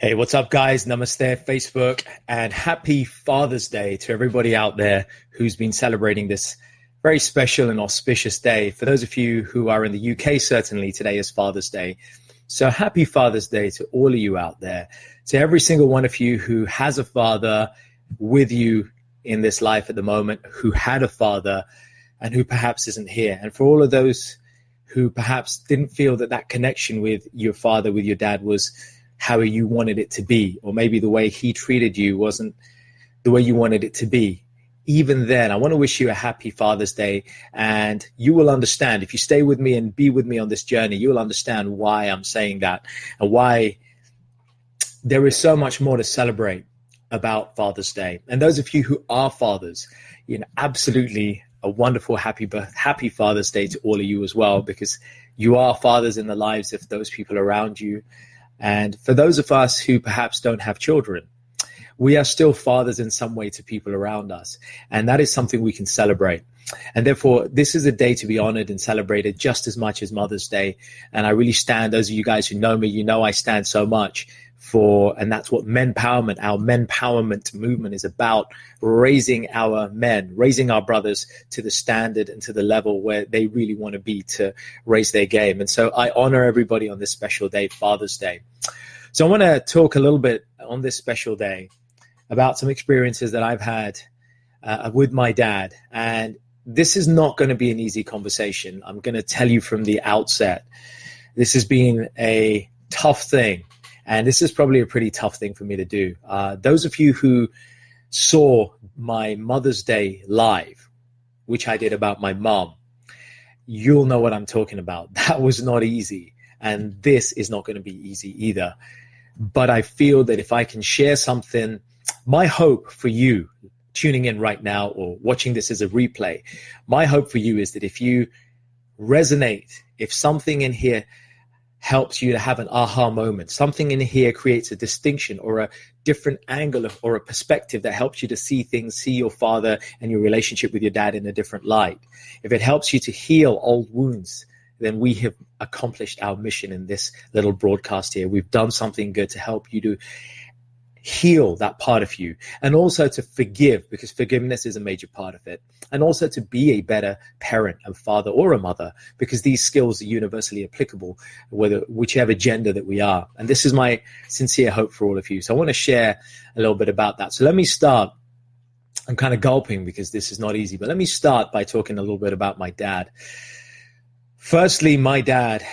Hey, what's up, guys? Namaste, Facebook, and happy Father's Day to everybody out there who's been celebrating this very special and auspicious day. For those of you who are in the UK, certainly today is Father's Day. So happy Father's Day to all of you out there, to every single one of you who has a father with you in this life at the moment, who had a father and who perhaps isn't here. And for all of those who perhaps didn't feel that that connection with your father, with your dad, was how you wanted it to be, or maybe the way he treated you wasn't the way you wanted it to be. Even then, I want to wish you a happy Father's Day, and you will understand, if you stay with me and be with me on this journey, you will understand why I'm saying that and why there is so much more to celebrate about Father's Day. And those of you who are fathers, absolutely a wonderful, happy Father's Day to all of you as well, because you are fathers in the lives of those people around you. And for those of us who perhaps don't have children, we are still fathers in some way to people around us. And that is something we can celebrate. And therefore, this is a day to be honored and celebrated just as much as Mother's Day. And I really stand, those of you guys who know me, you know I stand so much for, and that's what menpowerment, our menpowerment movement is about, raising our men, raising our brothers to the standard and to the level where they really want to be to raise their game. And so I honor everybody on this special day, Father's Day. So I want to talk a little bit on this special day about some experiences that I've had with my dad. And this is not going to be an easy conversation. I'm going to tell you from the outset, this has been a tough thing. And this is probably a pretty tough thing for me to do. Those of you who saw my Mother's Day live, which I did about my mom, you'll know what I'm talking about. That was not easy. And this is not going to be easy either. But I feel that if I can share something, my hope for you tuning in right now or watching this as a replay, my hope for you is that if you resonate, if something in here helps you to have an aha moment, something in here creates a distinction or a different angle or a perspective that helps you to see things, see your father and your relationship with your dad in a different light. If it helps you to heal old wounds, then we have accomplished our mission in this little broadcast here. We've done something good to help you to heal that part of you, and also to forgive, because forgiveness is a major part of it, and also to be a better parent, a father or a mother, because these skills are universally applicable, whichever gender that we are. And this is my sincere hope for all of you. So I want to share a little bit about that. So let me start. I'm kind of gulping because this is not easy, but let me start by talking a little bit about my dad. Firstly, my dad,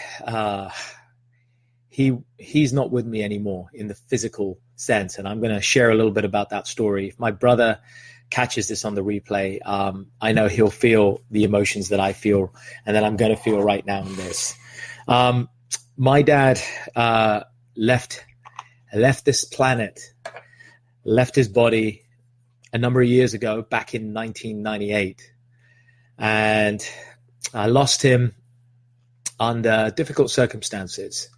he's not with me anymore in the physical sense, and I'm going to share a little bit about that story. If my brother catches this on the replay, I know he'll feel the emotions that I feel and that I'm going to feel right now in this. My dad left this planet, left his body a number of years ago, back in 1998, and I lost him under difficult circumstances.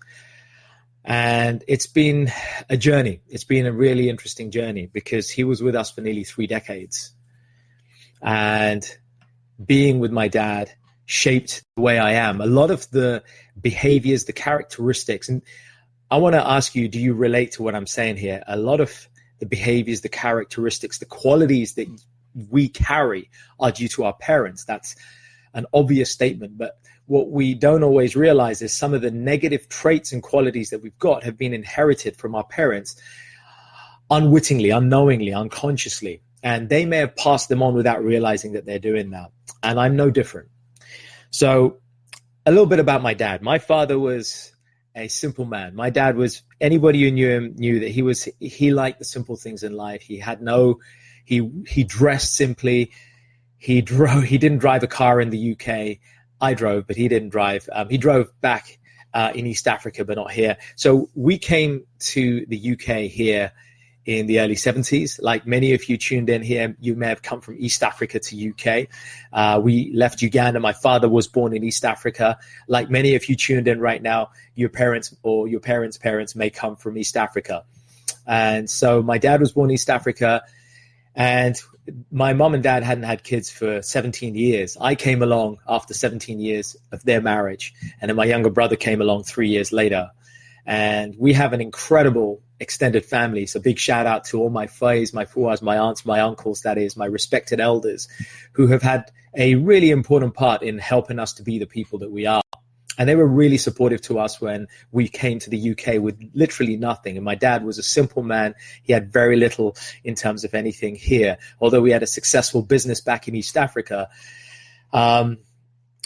And it's been a journey. It's been a really interesting journey because he was with us for nearly 3 decades. And being with my dad shaped the way I am. A lot of the behaviors, the characteristics, and I want to ask you, do you relate to what I'm saying here? A lot of the behaviors, the characteristics, the qualities that we carry are due to our parents. That's an obvious statement, but what we don't always realize is some of the negative traits and qualities that we've got have been inherited from our parents unwittingly, unknowingly, unconsciously. And they may have passed them on without realizing that they're doing that. And I'm no different. So a little bit about my dad. My father was a simple man. My dad was, anybody who knew him knew that he liked the simple things in life. He dressed simply. He didn't drive a car in the UK. I drove, but he didn't drive. He drove back in East Africa, but not here. So we came to the UK here in the early 70s. Like many of you tuned in here, you may have come from East Africa to UK. We left Uganda. My father was born in East Africa. Like many of you tuned in right now, your parents or your parents' parents may come from East Africa. And so my dad was born in East Africa, and my mom and dad hadn't had kids for 17 years. I came along after 17 years of their marriage, and then my younger brother came along 3 years later. And we have an incredible extended family. So big shout out to all my fays, my fuas, my aunts, my uncles, that is, my respected elders who have had a really important part in helping us to be the people that we are. And they were really supportive to us when we came to the UK with literally nothing. And my dad was a simple man. He had very little in terms of anything here. Although we had a successful business back in East Africa,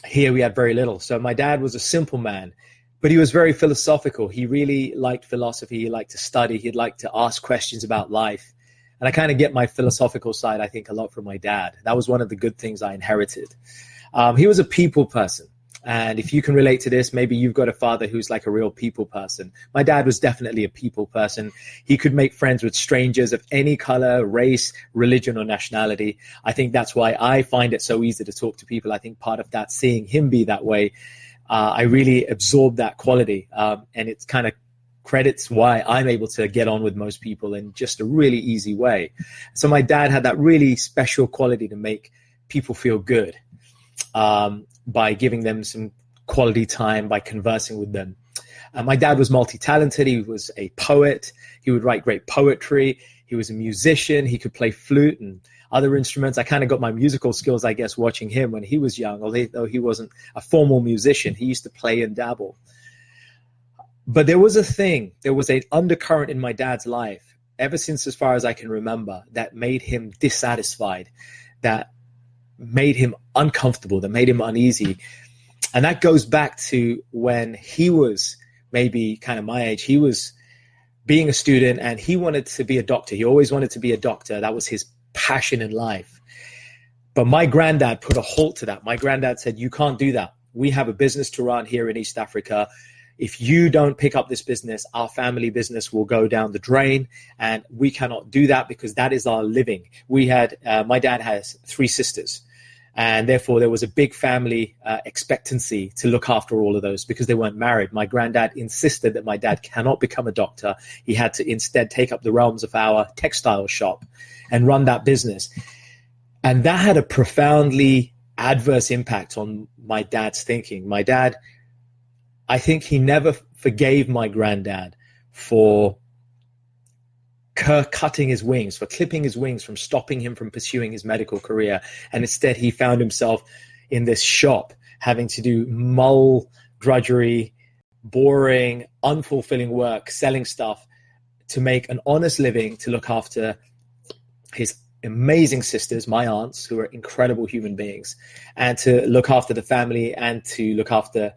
here we had very little. So my dad was a simple man, but he was very philosophical. He really liked philosophy. He liked to study. He'd like to ask questions about life. And I kind of get my philosophical side, I think, a lot from my dad. That was one of the good things I inherited. He was a people person. And if you can relate to this, maybe you've got a father who's like a real people person. My dad was definitely a people person. He could make friends with strangers of any color, race, religion, or nationality. I think that's why I find it so easy to talk to people. I think part of that, seeing him be that way, I really absorbed that quality. And it's kind of credits why I'm able to get on with most people in just a really easy way. So my dad had that really special quality to make people feel good. By giving them some quality time, by conversing with them. My dad was multi-talented. He was a poet. He would write great poetry. He was a musician. He could play flute and other instruments. I kind of got my musical skills, I guess, watching him when he was young, although he wasn't a formal musician. He used to play and dabble. But there was an undercurrent in my dad's life, ever since as far as I can remember, that made him dissatisfied, that made him uncomfortable, that made him uneasy. And that goes back to when he was maybe kind of my age. He was being a student and he wanted to be a doctor. He always wanted to be a doctor. That was his passion in life. But my granddad put a halt to that. My granddad said, you can't do that. We have a business to run here in East Africa. If you don't pick up this business, our family business will go down the drain, and we cannot do that because that is our living. My dad has 3 sisters, and therefore there was a big family expectancy to look after all of those because they weren't married. My granddad insisted that my dad cannot become a doctor. He had to instead take up the realms of our textile shop and run that business. And that had a profoundly adverse impact on my dad's thinking. My dad, I think he never forgave my granddad for cutting his wings, for clipping his wings, from stopping him from pursuing his medical career. And instead he found himself in this shop having to do mull drudgery, boring, unfulfilling work, selling stuff to make an honest living, to look after his amazing sisters, my aunts, who are incredible human beings, and to look after the family and to look after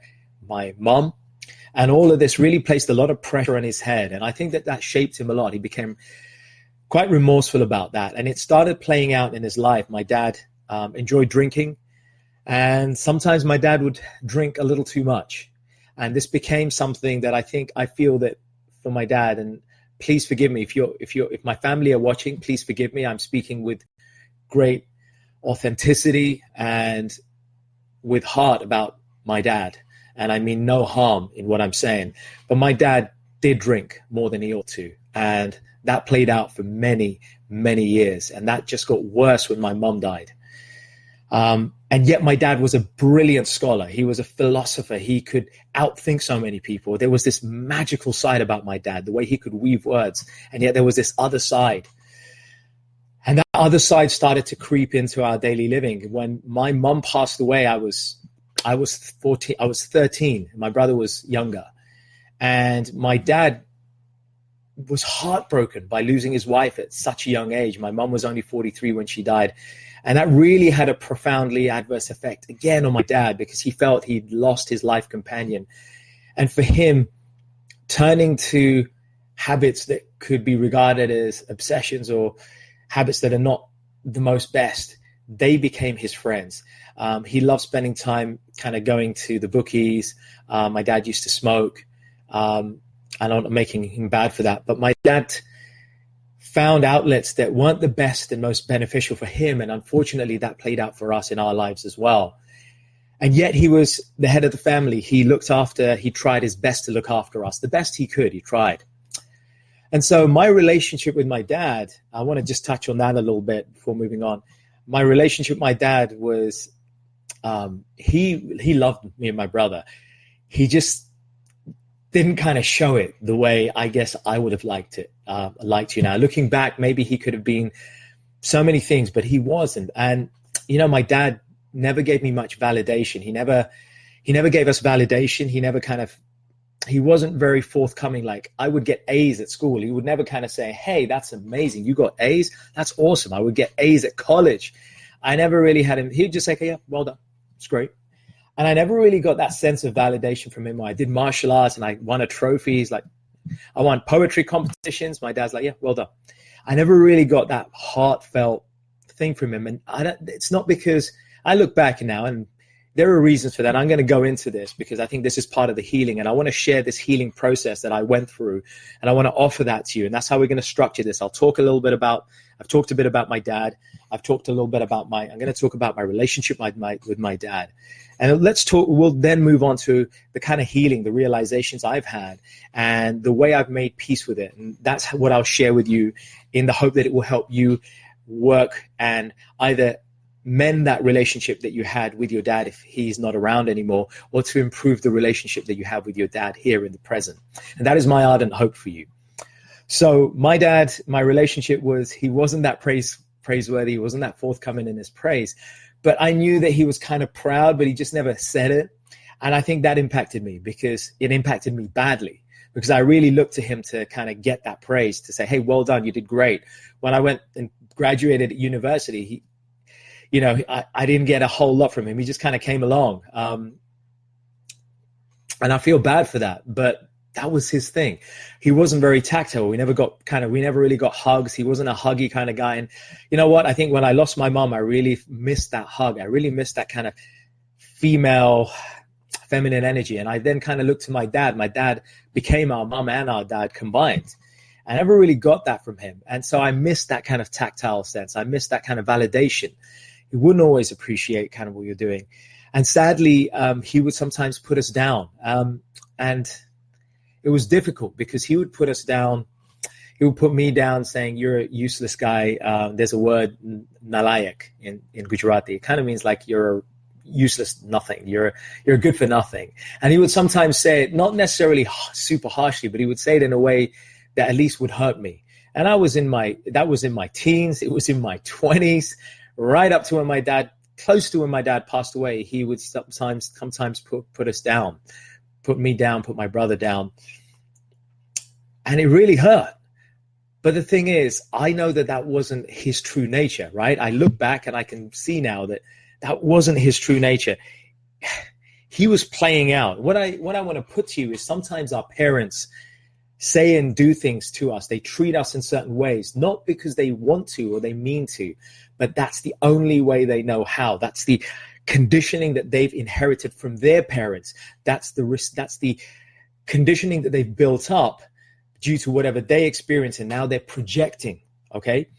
my mom. And all of this really placed a lot of pressure on his head. And I think that shaped him a lot. He became quite remorseful about that. And it started playing out in his life. My dad enjoyed drinking. And sometimes my dad would drink a little too much. And this became something that I feel that for my dad, and please forgive me if my family are watching, please forgive me. I'm speaking with great authenticity and with heart about my dad. And I mean no harm in what I'm saying. But my dad did drink more than he ought to. And that played out for many, many years. And that just got worse when my mom died. And yet my dad was a brilliant scholar. He was a philosopher. He could outthink so many people. There was this magical side about my dad, the way he could weave words. And yet there was this other side. And that other side started to creep into our daily living. When my mom passed away, I was 13. My brother was younger. And my dad was heartbroken by losing his wife at such a young age. My mom was only 43 when she died. And that really had a profoundly adverse effect, again, on my dad, because he felt he'd lost his life companion. And for him, turning to habits that could be regarded as obsessions or habits that are not the most best, they became his friends. He loved spending time kind of going to the bookies. My dad used to smoke. And I'm not making him bad for that. But my dad found outlets that weren't the best and most beneficial for him. And unfortunately, that played out for us in our lives as well. And yet he was the head of the family. He tried his best to look after us, the best he could. He tried. And so my relationship with my dad, I want to just touch on that a little bit before moving on. My relationship with my dad was, he loved me and my brother. He just didn't kind of show it the way I guess I would have liked to. Now, looking back, maybe he could have been so many things, but he wasn't. And, my dad never gave me much validation. He never gave us validation. He wasn't very forthcoming. Like, I would get A's at school. He would never kind of say, hey, that's amazing. You got A's? That's awesome. I would get A's at college. I never really had him. He'd just say, okay, yeah, well done. It's great. And I never really got that sense of validation from him. I did martial arts and I won a trophy. He's like, I won poetry competitions. My dad's like, yeah, well done. I never really got that heartfelt thing from him. And it's not because I look back now, and there are reasons for that. I'm going to go into this because I think this is part of the healing. And I want to share this healing process that I went through. And I want to offer that to you. And that's how we're going to structure this. I've talked a bit about my dad. I've talked a little bit about I'm going to talk about my relationship with my dad. And we'll then move on to the kind of healing, the realizations I've had and the way I've made peace with it. And that's what I'll share with you in the hope that it will help you work and either mend that relationship that you had with your dad if he's not around anymore, or to improve the relationship that you have with your dad here in the present. And that is my ardent hope for you. So my dad, my relationship he wasn't that praiseworthy. He wasn't that forthcoming in his praise, but I knew that he was kind of proud, but he just never said it. And I think that impacted me because it impacted me badly, because I really looked to him to kind of get that praise, to say, hey, well done, you did great. When I went and graduated at university, I didn't get a whole lot from him. He just kind of came along. And I feel bad for that, but that was his thing. He wasn't very tactile. We never really got hugs. He wasn't a huggy kind of guy. And you know what? I think when I lost my mom, I really missed that hug. I really missed that kind of feminine energy. And I then kind of looked to my dad. My dad became our mom and our dad combined. I never really got that from him. And so I missed that kind of tactile sense. I missed that kind of validation. He wouldn't always appreciate kind of what you're doing. And sadly, he would sometimes put us down. And it was difficult because he would put us down. He would put me down saying, you're a useless guy. There's a word, nalayak, in Gujarati. It kind of means like you're useless nothing. You're good for nothing. And he would sometimes say it, not necessarily super harshly, but he would say it in a way that at least would hurt me. And that was in my teens. It was in my 20s, right up to close to when my dad passed away. He would sometimes put us down, put me down, put my brother down. And it really hurt. But the thing is, I know that wasn't his true nature, right? I look back and I can see now that wasn't his true nature. He was playing out. What I want to put to you is sometimes our parents say and do things to us. They treat us in certain ways, not because they want to or they mean to, but that's the only way they know how. That's the conditioning that they've inherited from their parents. That's the conditioning that they've built up due to whatever they experience, and now they're projecting, okay?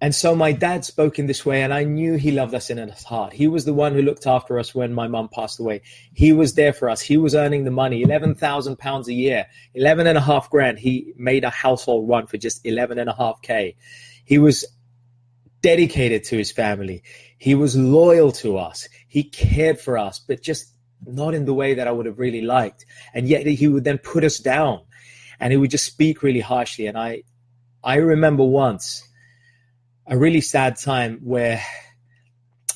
And so my dad spoke in this way, and I knew he loved us in his heart. He was the one who looked after us when my mom passed away. He was there for us. He was earning the money, 11,000 pounds a year, 11.5 grand. He made a household run for just 11.5K. He was dedicated to his family. He was loyal to us. He cared for us, but just not in the way that I would have really liked. And yet he would then put us down, and he would just speak really harshly. And I remember once a really sad time where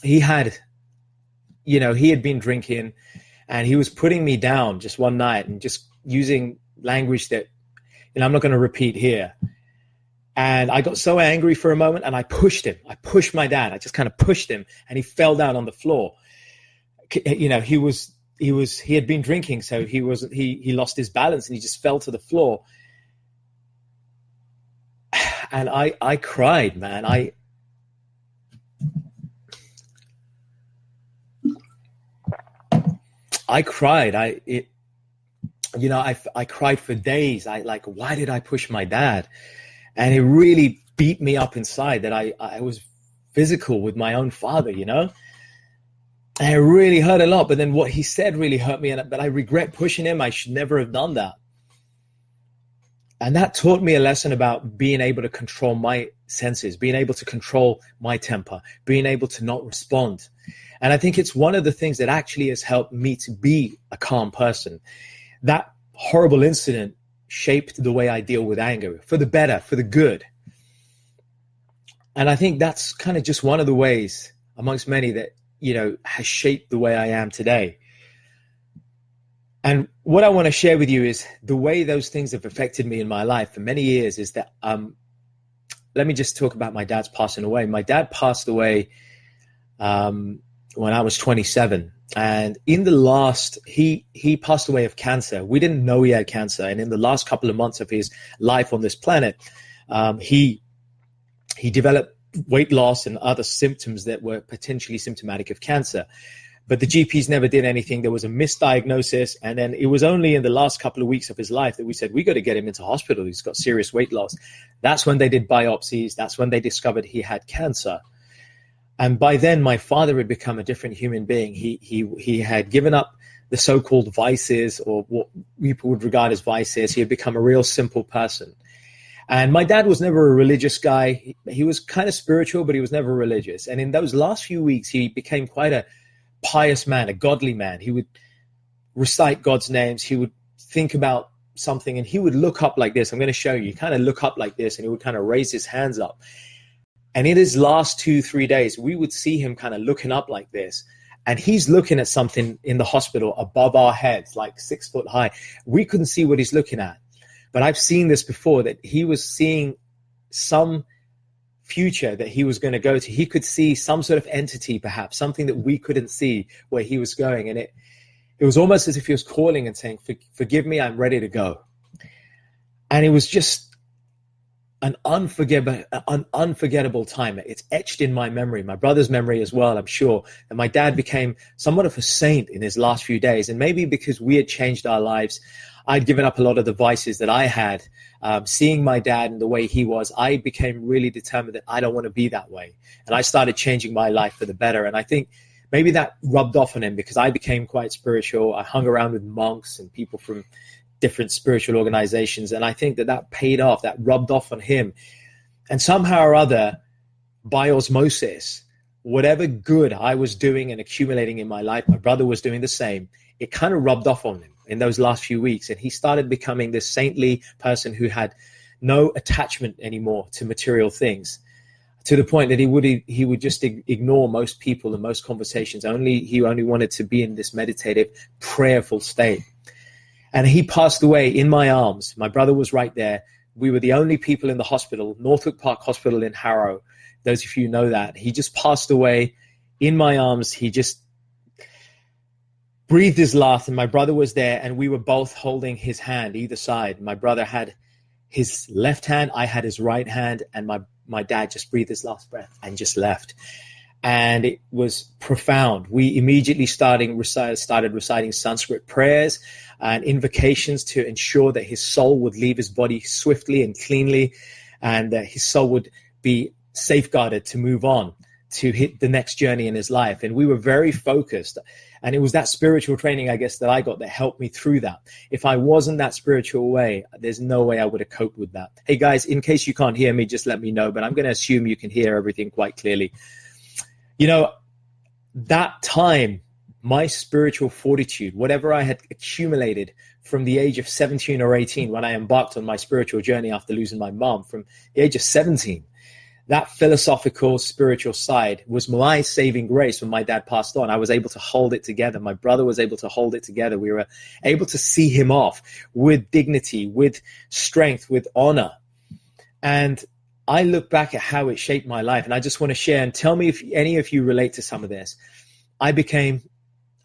he had been drinking, and he was putting me down just one night and just using language that, I'm not going to repeat here. And I got so angry for a moment, and I pushed him. I pushed my dad. I just kind of pushed him, and he fell down on the floor. He had been drinking, so he lost his balance, and he just fell to the floor. And I cried, man. I cried. I cried for days. Why did I push my dad? And it really beat me up inside that I was physical with my own father, And it really hurt a lot. But then what he said really hurt me. But I regret pushing him. I should never have done that. And that taught me a lesson about being able to control my senses, being able to control my temper, being able to not respond. And I think it's one of the things that actually has helped me to be a calm person. that horrible incident shaped the way I deal with anger for the better, for the good. And I think that's kind of just one of the ways amongst many that, has shaped the way I am today. And what I want to share with you is the way those things have affected me in my life for many years is that, let me just talk about my dad's passing away. My dad passed away when I was 27. And in the last, he passed away of cancer. We didn't know he had cancer. And in the last couple of months of his life on this planet, he developed weight loss and other symptoms that were potentially symptomatic of cancer. But the GPs never did anything. There was a misdiagnosis. And then it was only in the last couple of weeks of his life that we said, we got to get him into hospital. He's got serious weight loss. That's when they did biopsies. That's when they discovered he had cancer. And by then, my father had become a different human being. He had given up the so-called vices, or what people would regard as vices. He had become a real simple person. And my dad was never a religious guy. He was kind of spiritual, but he was never religious. And in those last few weeks, he became quite a pious man, a godly man. He would recite God's names. He would think about something and he would look up like this. I'm going to show you. He kind of look up like this and he would kind of raise his hands up. And in his last 2-3 days, we would see him kind of looking up like this. And he's looking at something in the hospital above our heads, like 6 foot high. We couldn't see what he's looking at. But I've seen this before, that he was seeing some future that he was going to go to. He could see some sort of entity, perhaps, something that we couldn't see where he was going. And it was almost as if he was calling and saying, forgive me, I'm ready to go. And it was just an unforgettable time. It's etched in my memory, my brother's memory as well, I'm sure. And my dad became somewhat of a saint in his last few days. And maybe because we had changed our lives, I'd given up a lot of the vices that I had. Seeing my dad and the way he was, I became really determined that I don't want to be that way. And I started changing my life for the better. And I think maybe that rubbed off on him because I became quite spiritual. I hung around with monks and people from different spiritual organizations. And I think that paid off, that rubbed off on him. And somehow or other, by osmosis, whatever good I was doing and accumulating in my life, my brother was doing the same. It kind of rubbed off on him in those last few weeks. And he started becoming this saintly person who had no attachment anymore to material things, to the point that he would just ignore most people and most conversations. He only wanted to be in this meditative, prayerful state. And he passed away in my arms. My brother was right there. We were the only people in the hospital, Northwick Park Hospital in Harrow. Those of you know that. He just passed away in my arms. He just breathed his last, and my brother was there, and we were both holding his hand either side. My brother had his left hand, I had his right hand, and my dad just breathed his last breath and just left. And it was profound. We immediately started reciting Sanskrit prayers and invocations to ensure that his soul would leave his body swiftly and cleanly, and that his soul would be safeguarded to move on, to hit the next journey in his life. And we were very focused. And it was that spiritual training, I guess, that I got that helped me through that. If I wasn't that spiritual way, there's no way I would have coped with that. Hey, guys, in case you can't hear me, just let me know. But I'm going to assume you can hear everything quite clearly. That time, my spiritual fortitude, whatever I had accumulated from the age of 17 or 18, when I embarked on my spiritual journey after losing my mom, from the age of 17, that philosophical, spiritual side was my saving grace when my dad passed on. I was able to hold it together. My brother was able to hold it together. We were able to see him off with dignity, with strength, with honor. And I look back at how it shaped my life, and I just want to share, and tell me if any of you relate to some of this. I became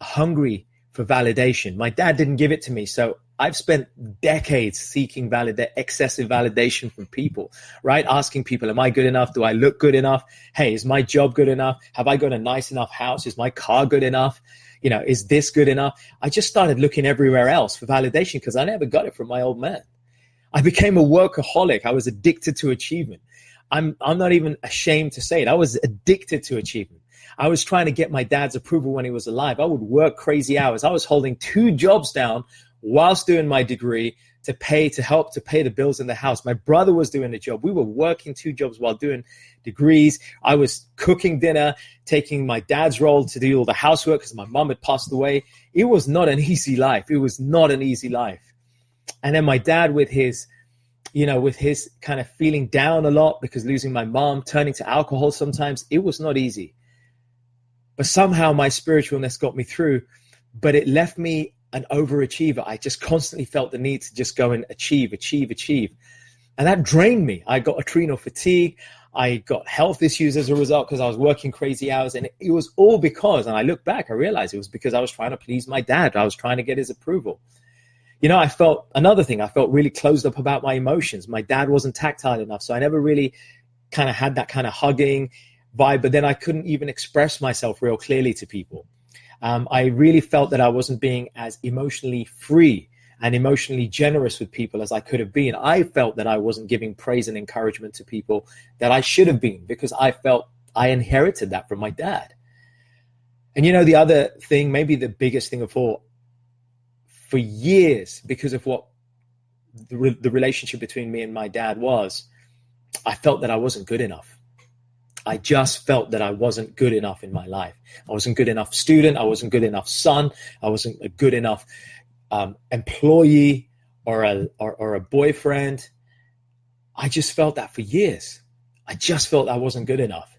hungry for validation. My dad didn't give it to me, so I've spent decades seeking excessive validation from people, right? Asking people, am I good enough? Do I look good enough? Hey, is my job good enough? Have I got a nice enough house? Is my car good enough? Is this good enough? I just started looking everywhere else for validation because I never got it from my old man. I became a workaholic. I was addicted to achievement. I'm not even ashamed to say it. I was addicted to achievement. I was trying to get my dad's approval when he was alive. I would work crazy hours. I was holding 2 jobs down whilst doing my degree, to help to pay the bills in the house. My brother was doing the job. We were working 2 jobs while doing degrees. I was cooking dinner, taking my dad's role to do all the housework because my mom had passed away. It was not an easy life. It was not an easy life. And then my dad with his kind of feeling down a lot because losing my mom, turning to alcohol sometimes, it was not easy. But somehow my spiritualness got me through, but it left me an overachiever. I just constantly felt the need to just go and achieve. And that drained me. I got adrenal fatigue. I got health issues as a result because I was working crazy hours. And it was all because, and I look back, I realized it was because I was trying to please my dad. I was trying to get his approval. I felt really closed up about my emotions. My dad wasn't tactile enough. So I never really kind of had that kind of hugging vibe, but then I couldn't even express myself real clearly to people. I really felt that I wasn't being as emotionally free and emotionally generous with people as I could have been. I felt that I wasn't giving praise and encouragement to people that I should have been because I felt I inherited that from my dad. And the other thing, maybe the biggest thing of all, for years, because of what the relationship between me and my dad was, I felt that I wasn't good enough. I just felt that I wasn't good enough in my life. I wasn't good enough student. I wasn't good enough son. I wasn't a good enough employee or a boyfriend. I just felt that for years. I just felt I wasn't good enough.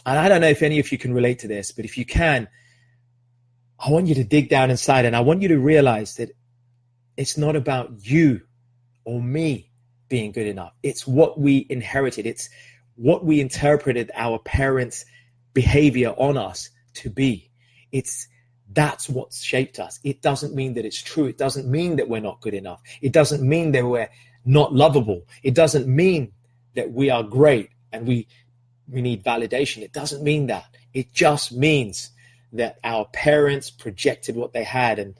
And I don't know if any of you can relate to this, but if you can, I want you to dig down inside and I want you to realize that it's not about you or me being good enough. It's what we inherited. It's what we interpreted our parents' behavior on us to be. That's what shaped us. It doesn't mean that it's true. It doesn't mean that we're not good enough. It doesn't mean that we're not lovable. It doesn't mean that we are great and we need validation. It doesn't mean that. It just means that our parents projected what they had and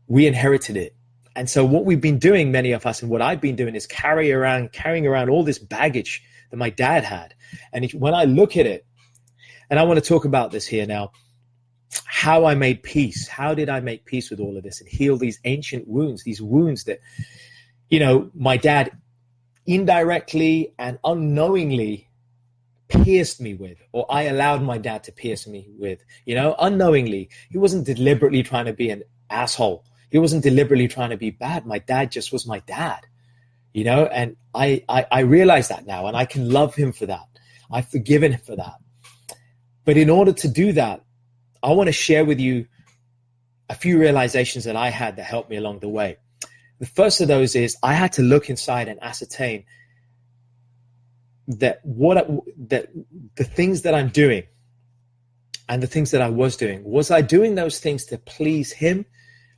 we inherited it. And so what we've been doing, many of us, and what I've been doing is carrying around all this baggage that my dad had. And when I look at it, and I want to talk about this here now, how I made peace. How did I make peace with all of this and heal these ancient wounds, these wounds that, my dad indirectly and unknowingly pierced me with, or I allowed my dad to pierce me with, unknowingly. He wasn't deliberately trying to be an asshole. He wasn't deliberately trying to be bad. My dad just was my dad, and I realize that now, and I can love him for that. I've forgiven him for that. But in order to do that, I want to share with you a few realizations that I had that helped me along the way. The first of those is I had to look inside and ascertain that the things that I'm doing and the things that I was I doing those things to please him,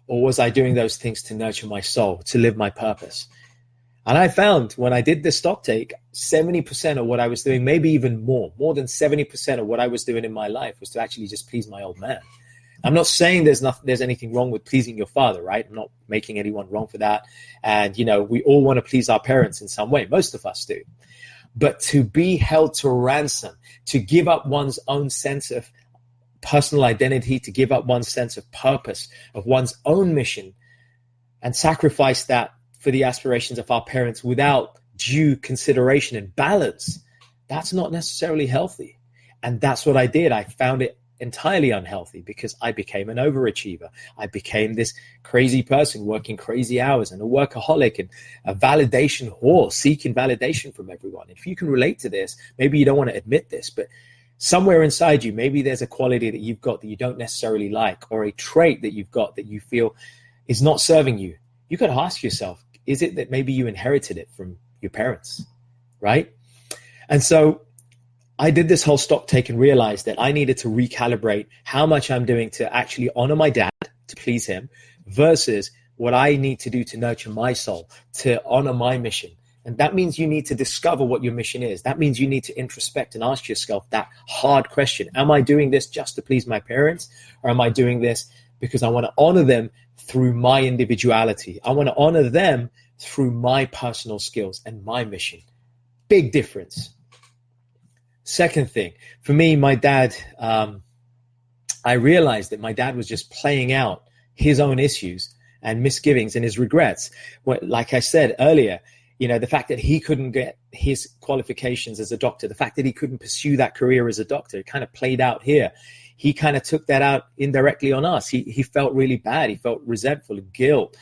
or was I doing those things to nurture my soul, to live my purpose? And I found when I did this stock take, 70% of what I was doing, maybe even more than 70% of what I was doing in my life was to actually just please my old man. I'm not saying there's anything wrong with pleasing your father, right? I'm not making anyone wrong for that. And, we all want to please our parents in some way. Most of us do. But to be held to ransom, to give up one's own sense of personal identity, to give up one's sense of purpose, of one's own mission, and sacrifice that for the aspirations of our parents without due consideration and balance, that's not necessarily healthy. And that's what I did. I found it entirely unhealthy because I became an overachiever. I became this crazy person working crazy hours and a workaholic and a validation whore, seeking validation from everyone. If you can relate to this, maybe you don't want to admit this, but somewhere inside you, maybe there's a quality that you've got that you don't necessarily like, or a trait that you've got that you feel is not serving you. You got to ask yourself, is it that maybe you inherited it from your parents, right? And so I did this whole stock take and realized that I needed to recalibrate how much I'm doing to actually honor my dad, to please him, versus what I need to do to nurture my soul, to honor my mission. And that means you need to discover what your mission is. That means you need to introspect and ask yourself that hard question. Am I doing this just to please my parents? Or am I doing this because I want to honor them through my individuality? I want to honor them through my personal skills and my mission. Big difference. Second thing, for me, my dad, I realized that my dad was just playing out his own issues and misgivings and his regrets. Like I said earlier, the fact that he couldn't get his qualifications as a doctor, the fact that he couldn't pursue that career as a doctor, it kind of played out here. He kind of took that out indirectly on us. He felt really bad. He felt resentful, guilt.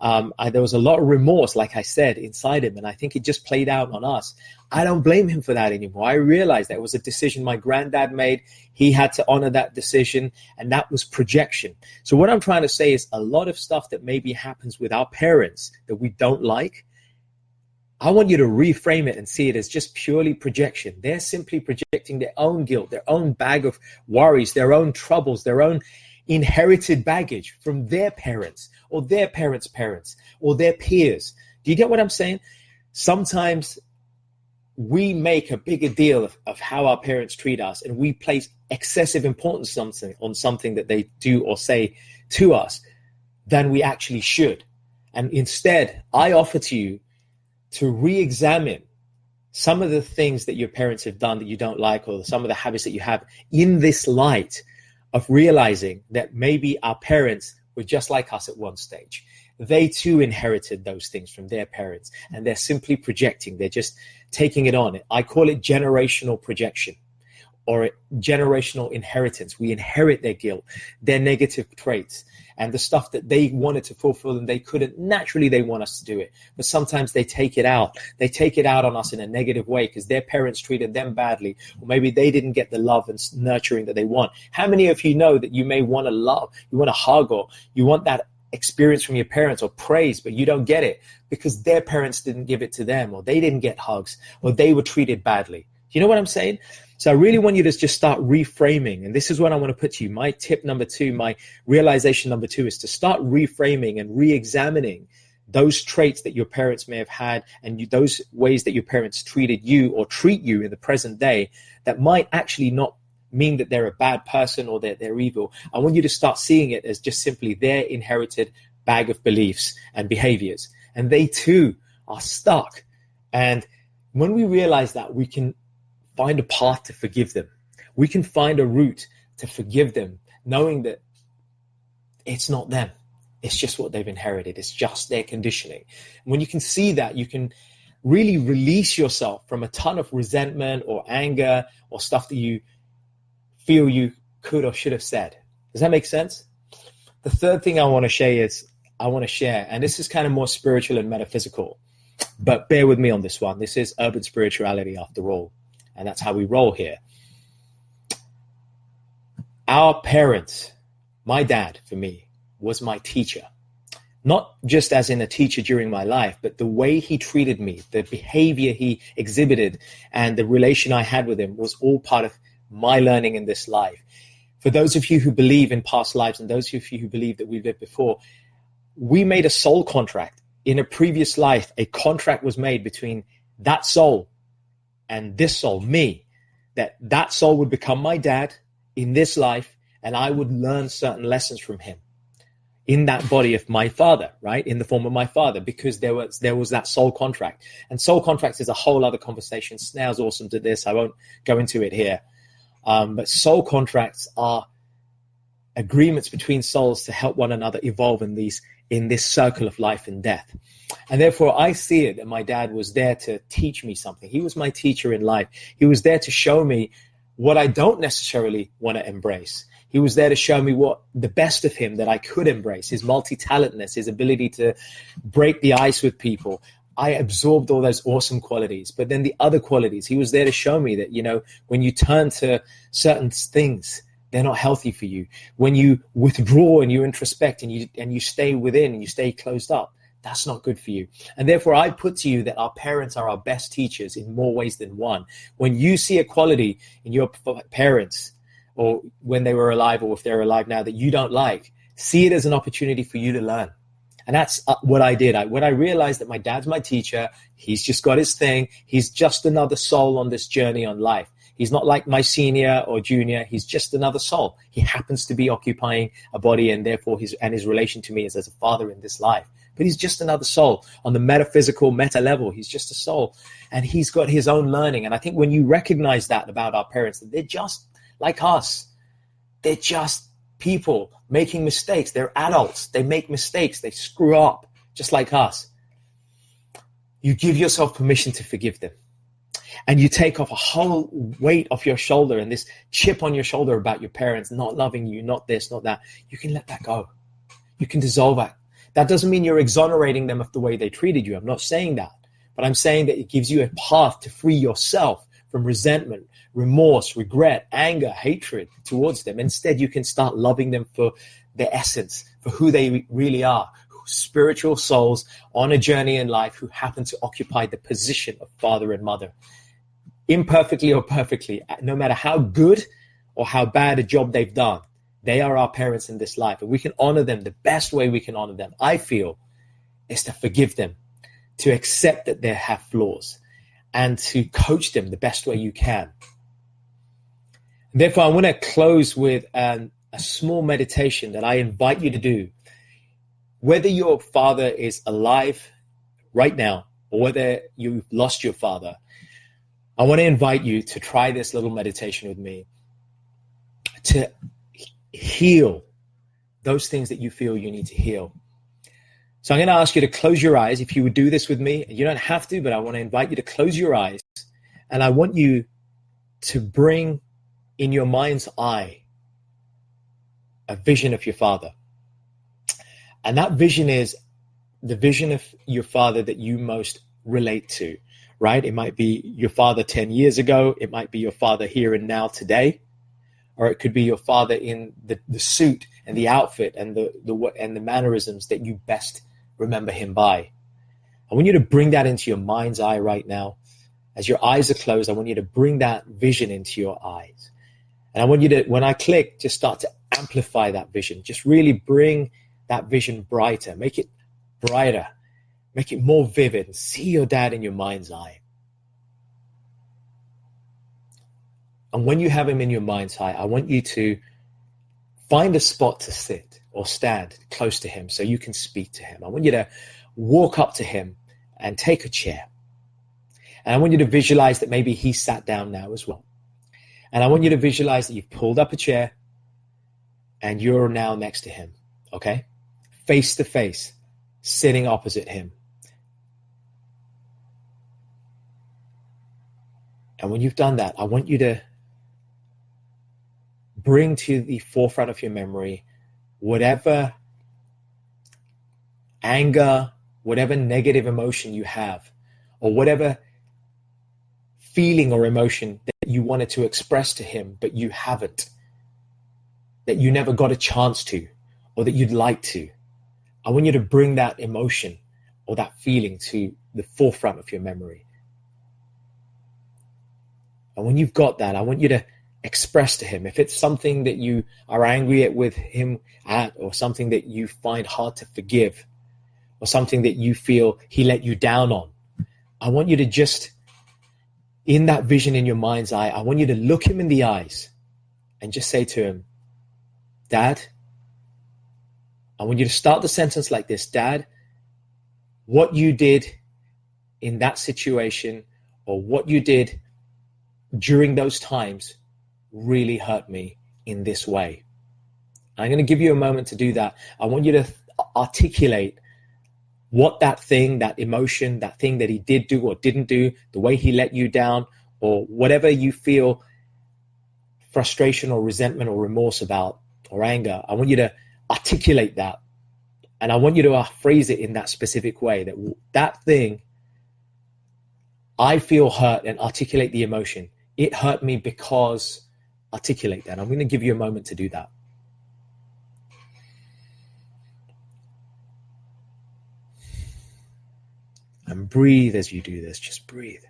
There was a lot of remorse, like I said, inside him. And I think it just played out on us. I don't blame him for that anymore. I realized that it was a decision my granddad made. He had to honor that decision. And that was projection. So what I'm trying to say is a lot of stuff that maybe happens with our parents that we don't like, I want you to reframe it and see it as just purely projection. They're simply projecting their own guilt, their own bag of worries, their own troubles, their own inherited baggage from their parents or their parents' parents or their peers. Do you get what I'm saying? Sometimes we make a bigger deal of how our parents treat us, and we place excessive importance on something that they do or say to us than we actually should. And instead, I offer to you to re-examine some of the things that your parents have done that you don't like, or some of the habits that you have, in this light of realizing that maybe our parents were just like us at one stage. They too inherited those things from their parents, and they're simply projecting. They're just taking it on. I call it generational projection or generational inheritance. We inherit their guilt, their negative traits, and the stuff that they wanted to fulfill and they couldn't. Naturally, they want us to do it. But sometimes they take it out. They take it out on us in a negative way because their parents treated them badly, or maybe they didn't get the love and nurturing that they want. How many of you know that you may want to love, you want a hug, or you want that experience from your parents or praise, but you don't get it because their parents didn't give it to them, or they didn't get hugs, or they were treated badly? You know what I'm saying? So I really want you to just start reframing. And this is what I want to put to you. My tip number 2, my realization number 2 is to start reframing and re-examining those traits that your parents may have had, and those ways that your parents treated you or treat you in the present day that might actually not mean that they're a bad person or that they're evil. I want you to start seeing it as just simply their inherited bag of beliefs and behaviors. And they too are stuck. And when we realize that, we can find a path to forgive them. We can find a route to forgive them, knowing that it's not them. It's just what they've inherited. It's just their conditioning. And when you can see that, you can really release yourself from a ton of resentment or anger or stuff that you feel you could or should have said. Does that make sense? The third thing I want to share, and this is kind of more spiritual and metaphysical, but bear with me on this one. This is urban spirituality after all. And that's how we roll here. Our parents, my dad, for me, was my teacher. Not just as in a teacher during my life, but the way he treated me, the behavior he exhibited, and the relation I had with him was all part of my learning in this life. For those of you who believe in past lives, and those of you who believe that we've lived before, we made a soul contract. In a previous life, a contract was made between that soul and this soul, me, that soul would become my dad in this life, and I would learn certain lessons from him in that body of my father, right? In the form of my father, because there was that soul contract. And soul contracts is a whole other conversation. Snare's awesome to this. I won't go into it here. But soul contracts are agreements between souls to help one another evolve in this circle of life and death. And therefore, I see it that my dad was there to teach me something. He was my teacher in life. He was there to show me what I don't necessarily want to embrace. He was there to show me what the best of him that I could embrace, his multi-talentness, his ability to break the ice with people. I absorbed all those awesome qualities. But then the other qualities, he was there to show me that, when you turn to certain things, they're not healthy for you. When you withdraw and you introspect and you stay within and you stay closed up, that's not good for you. And therefore, I put to you that our parents are our best teachers in more ways than one. When you see a quality in your parents, or when they were alive, or if they're alive now, that you don't like, see it as an opportunity for you to learn. And that's what I did. When I realized that my dad's my teacher, he's just got his thing. He's just another soul on this journey on life. He's not like my senior or junior. He's just another soul. He happens to be occupying a body, and therefore his relation to me is as a father in this life. But he's just another soul on the metaphysical meta level. He's just a soul, and he's got his own learning. And I think when you recognize that about our parents, that they're just like us, they're just people making mistakes. They're adults. They make mistakes. They screw up just like us. You give yourself permission to forgive them. And you take off a whole weight off your shoulder and this chip on your shoulder about your parents not loving you, not this, not that. You can let that go. You can dissolve that. That doesn't mean you're exonerating them of the way they treated you. I'm not saying that. But I'm saying that it gives you a path to free yourself from resentment, remorse, regret, anger, hatred towards them. Instead, you can start loving them for their essence, for who they really are, spiritual souls on a journey in life who happen to occupy the position of father and mother. Imperfectly or perfectly, no matter how good or how bad a job they've done, they are our parents in this life. And we can honor them the best way we can honor them, I feel, is to forgive them, to accept that they have flaws, and to coach them the best way you can. And therefore, I want to close with a small meditation that I invite you to do. Whether your father is alive right now or whether you've lost your father, I want to invite you to try this little meditation with me to heal those things that you feel you need to heal. So I'm going to ask you to close your eyes. If you would do this with me, you don't have to, but I want to invite you to close your eyes. And I want you to bring in your mind's eye a vision of your father. And that vision is the vision of your father that you most relate to, right? It might be your father 10 years ago. It might be your father here and now today. Or it could be your father in the suit and the outfit and the mannerisms that you best remember him by. I want you to bring that into your mind's eye right now. As your eyes are closed, I want you to bring that vision into your eyes. And I want you to, when I click, just start to amplify that vision. Just really bring that vision brighter, make it brighter, make it more vivid. See your dad in your mind's eye. And when you have him in your mind's eye, I want you to find a spot to sit or stand close to him so you can speak to him. I want you to walk up to him and take a chair. And I want you to visualize that maybe he sat down now as well. And I want you to visualize that you've pulled up a chair and you're now next to him, okay? Face to face, sitting opposite him. And when you've done that, I want you to bring to the forefront of your memory whatever anger, whatever negative emotion you have, or whatever feeling or emotion that you wanted to express to him, but you haven't, that you never got a chance to, or that you'd like to. I want you to bring that emotion or that feeling to the forefront of your memory. And when you've got that, I want you to express to him, if it's something that you are angry with him at, or something that you find hard to forgive, or something that you feel he let you down on, I want you to just, in that vision in your mind's eye, I want you to look him in the eyes and just say to him, Dad, I want you to start the sentence like this. Dad, what you did in that situation, or what you did during those times, really hurt me in this way. I'm going to give you a moment to do that. I want you to articulate what that thing, that emotion, that thing that he did do or didn't do, the way he let you down, or whatever you feel frustration or resentment or remorse about, or anger. I want you to articulate that. And I want you to phrase it in that specific way, that thing, I feel hurt, and articulate the emotion. It hurt me because, articulate that. I'm going to give you a moment to do that. And breathe as you do this. Just breathe.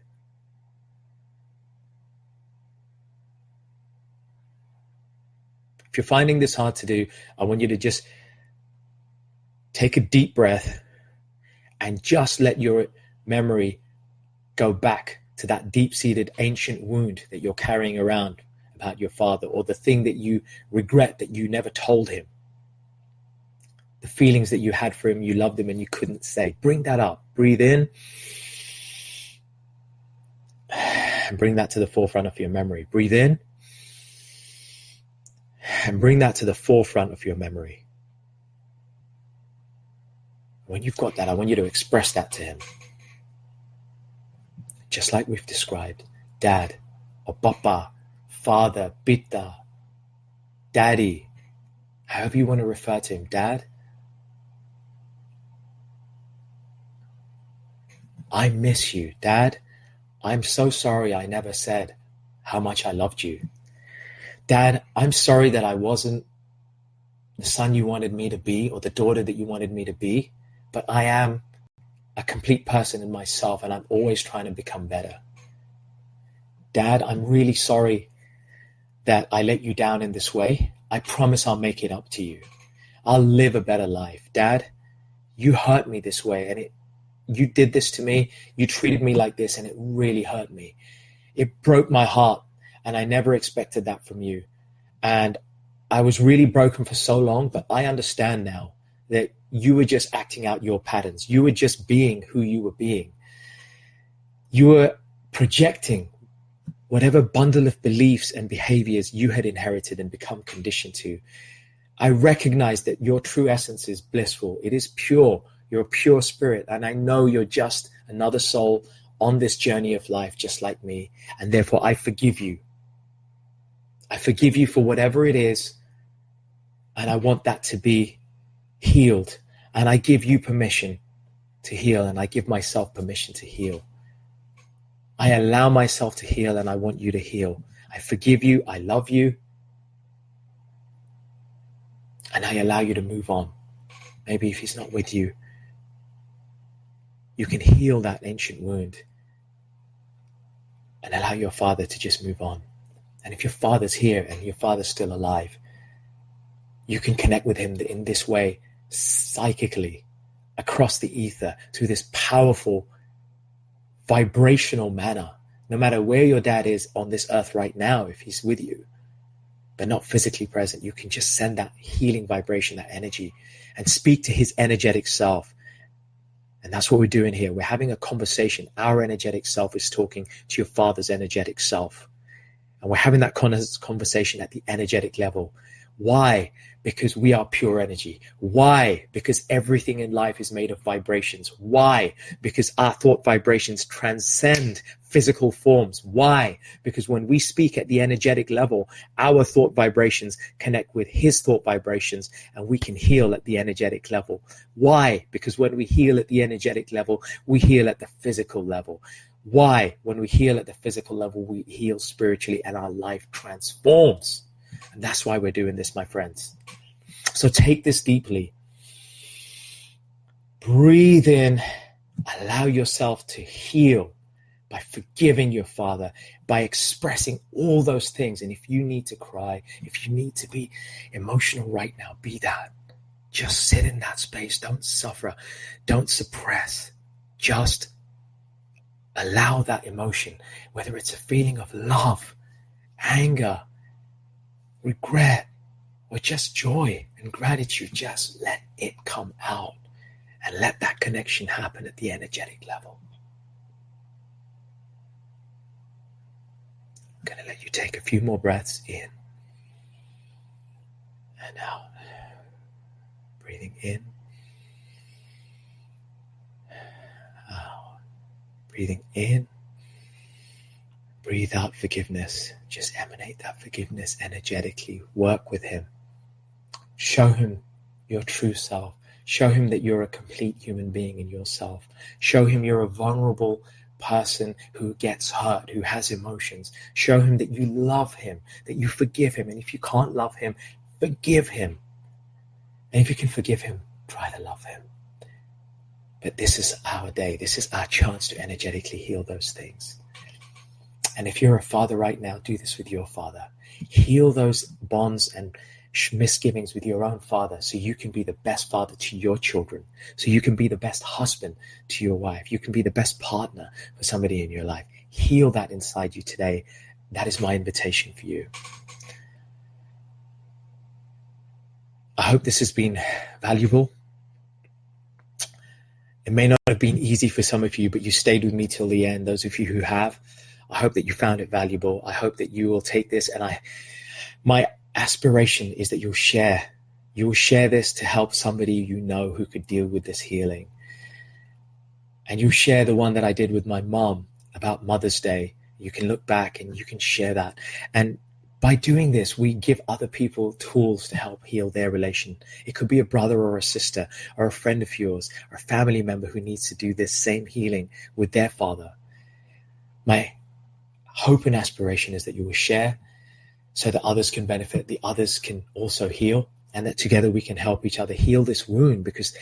If you're finding this hard to do, I want you to just take a deep breath and just let your memory go back to that deep-seated ancient wound that you're carrying around about your father, or the thing that you regret that you never told him. The feelings that you had for him, you loved him and you couldn't say. Bring that up. Breathe in and bring that to the forefront of your memory. Breathe in and bring that to the forefront of your memory. When you've got that, I want you to express that to him. Just like we've described, dad, or papa, father, pitta, daddy, however you want to refer to him, dad. I miss you, dad. I'm so sorry I never said how much I loved you. Dad, I'm sorry that I wasn't the son you wanted me to be or the daughter that you wanted me to be, but I am a complete person in myself and I'm always trying to become better. Dad, I'm really sorry that I let you down in this way. I promise I'll make it up to you. I'll live a better life. Dad, you hurt me this way and you did this to me. You treated me like this and it really hurt me. It broke my heart and I never expected that from you. And I was really broken for so long, but I understand now that you were just acting out your patterns. You were just being who you were being. You were projecting whatever bundle of beliefs and behaviors you had inherited and become conditioned to. I recognize that your true essence is blissful. It is pure. You're a pure spirit. And I know you're just another soul on this journey of life, just like me. And therefore, I forgive you. I forgive you for whatever it is. And I want that to be healed. And I give you permission to heal. And I give myself permission to heal. I allow myself to heal and I want you to heal. I forgive you. I love you. And I allow you to move on. Maybe if he's not with you, you can heal that ancient wound and allow your father to just move on. And if your father's here and your father's still alive, you can connect with him in this way, psychically, across the ether, through this powerful, vibrational manner. No matter where your dad is on this earth right now, if he's with you, but not physically present, you can just send that healing vibration, that energy, and speak to his energetic self. And that's what we're doing here. We're having a conversation. Our energetic self is talking to your father's energetic self. And we're having that conversation at the energetic level. Why? Because we are pure energy. Why? Because everything in life is made of vibrations. Why? Because our thought vibrations transcend physical forms. Why? Because when we speak at the energetic level, our thought vibrations connect with his thought vibrations and we can heal at the energetic level. Why? Because when we heal at the energetic level, we heal at the physical level. Why? When we heal at the physical level, we heal spiritually and our life transforms. And that's why we're doing this, my friends. So take this deeply. Breathe in. Allow yourself to heal by forgiving your father, by expressing all those things. And if you need to cry, if you need to be emotional right now, be that. Just sit in that space. Don't suffer. Don't suppress. Just allow that emotion, whether it's a feeling of love, anger, regret, or just joy and gratitude. Just let it come out and let that connection happen at the energetic level. I'm going to let you take a few more breaths in and out. Breathing in, out. Breathing in. Breathe out forgiveness. Just emanate that forgiveness energetically. Work with him. Show him your true self. Show him that you're a complete human being in yourself. Show him you're a vulnerable person who gets hurt, who has emotions. Show him that you love him, that you forgive him. And if you can't love him, forgive him. And if you can forgive him, try to love him. But this is our day. This is our chance to energetically heal those things. And if you're a father right now, do this with your father. Heal those bonds and misgivings with your own father so you can be the best father to your children, so you can be the best husband to your wife. You can be the best partner for somebody in your life. Heal that inside you today. That is my invitation for you. I hope this has been valuable. It may not have been easy for some of you, but you stayed with me till the end. Those of you who have, I hope that you found it valuable. I hope that you will take this. And my aspiration is that you'll share. You will share this to help somebody you know who could deal with this healing. And you'll share the one that I did with my mom about Mother's Day. You can look back and you can share that. And by doing this, we give other people tools to help heal their relation. It could be a brother or a sister or a friend of yours or a family member who needs to do this same healing with their father. My hope and aspiration is that you will share so that others can benefit, the others can also heal, and that together we can help each other heal this wound, because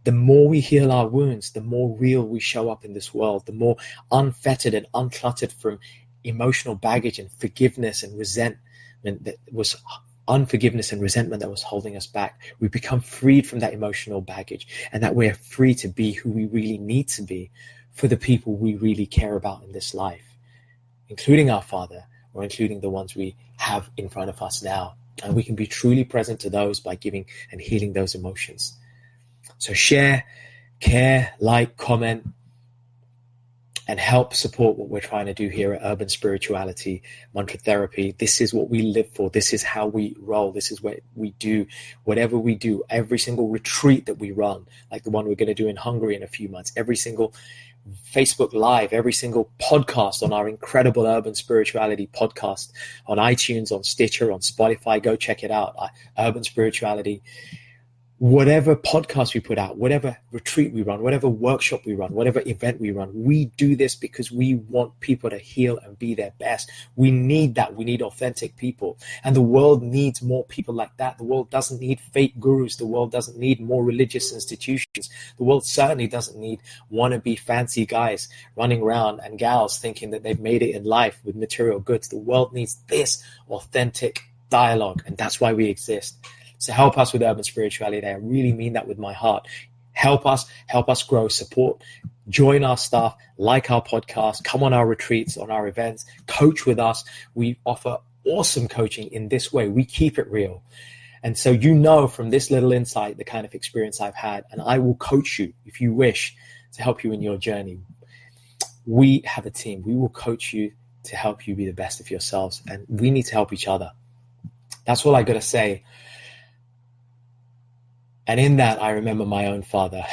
the more we heal our wounds, the more real we show up in this world, the more unfettered and uncluttered from emotional baggage and forgiveness and resentment that was holding us back. We become freed from that emotional baggage, and that we're free to be who we really need to be for the people we really care about in this life, including our Father, or including the ones we have in front of us now. And we can be truly present to those by giving and healing those emotions. So share, care, like, comment, and help support what we're trying to do here at Urban Spirituality, Mantra Therapy. This is what we live for. This is how we roll. This is what we do. Whatever we do, every single retreat that we run, like the one we're going to do in Hungary in a few months, every single Facebook Live, every single podcast on our incredible Urban Spirituality podcast on iTunes, on Stitcher, on Spotify. Go check it out. Urban Spirituality. Whatever podcast we put out, whatever retreat we run, whatever workshop we run, whatever event we run, we do this because we want people to heal and be their best. We need that. We need authentic people. And the world needs more people like that. The world doesn't need fake gurus. The world doesn't need more religious institutions. The world certainly doesn't need wannabe fancy guys running around and gals thinking that they've made it in life with material goods. The world needs this authentic dialogue, and that's why we exist. So help us with Urban Spirituality. I really mean that with my heart. Help us grow, support, join our staff, like our podcast, come on our retreats, on our events, coach with us. We offer awesome coaching in this way. We keep it real. And so you know from this little insight the kind of experience I've had, and I will coach you if you wish to help you in your journey. We have a team. We will coach you to help you be the best of yourselves, and we need to help each other. That's all I got to say. And in that, I remember my own father,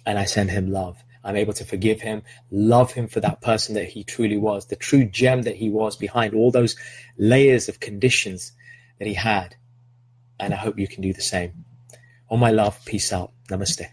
and I send him love. I'm able to forgive him, love him for that person that he truly was, the true gem that he was behind all those layers of conditions that he had. And I hope you can do the same. All my love, peace out, namaste.